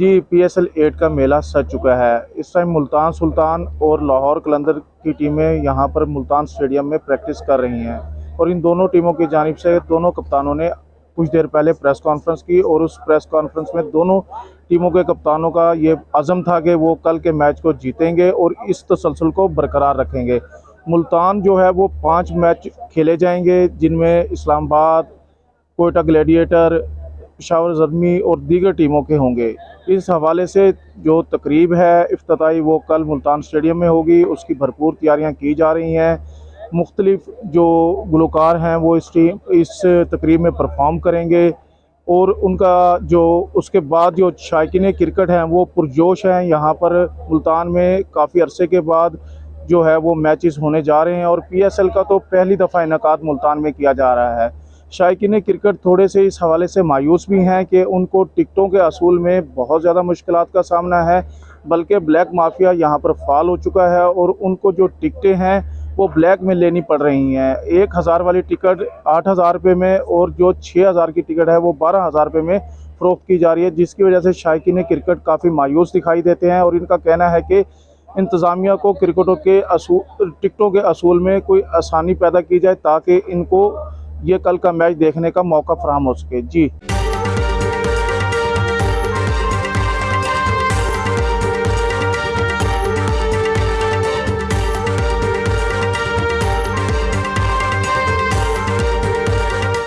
जी, PSL 8 का मेला सज चुका है। इस टाइम मुल्तान सुल्तान और लाहौर कलंदर की टीमें यहाँ पर मुल्तान स्टेडियम में प्रैक्टिस कर रही हैं और इन दोनों टीमों की जानिब से दोनों कप्तानों ने कुछ देर पहले प्रेस कॉन्फ्रेंस की और उस प्रेस कॉन्फ्रेंस में दोनों टीमों के कप्तानों का ये अज़म था कि वो कल के मैच को जीतेंगे और इस तसलसल को बरकरार रखेंगे। मुल्तान जो है वो 5 मैच खेले जाएंगे, जिनमें इस्लामाबाद, कोयटा ग्लैडिएटर, पेशावर ज़ल्मी और दीगर टीमों के होंगे। इस हवाले से जो तकरीब है इफ्तिताई वो कल मुल्तान स्टेडियम में होगी, उसकी भरपूर तैयारियां की जा रही हैं। मुख्तलिफ जो गुलकार हैं वो इस तकरीब में परफॉर्म करेंगे और उनका जो उसके बाद जो शायकीन क्रिकेट हैं वो पुरजोश हैं। यहाँ पर मुल्तान में काफ़ी अरसे के बाद जो है वो मैचेस होने जा रहे हैं और पीएसएल का तो पहली दफ़ा इनेकाद मुल्तान में किया जा रहा है। शायकीन क्रिकेट थोड़े से इस हवाले से मायूस भी हैं कि उनको टिकटों के असूल में बहुत ज़्यादा मुश्किलात का सामना है, बल्कि ब्लैक माफिया यहाँ पर फाल हो चुका है और उनको जो टिकटें हैं वो ब्लैक में लेनी पड़ रही हैं। 1000 वाली टिकट 8000 रुपये में और जो 6000 की टिकट है वो 12000 रुपये में फ़रोख्त की जा रही है, जिसकी वजह से शायकीन क्रिकेट काफ़ी मायूस दिखाई देते हैं और इनका कहना है कि इंतज़ामिया को टिकटों के असूल में कोई आसानी पैदा की जाए ताकि इनको ये कल का मैच देखने का मौका फराहम हो सके। जी।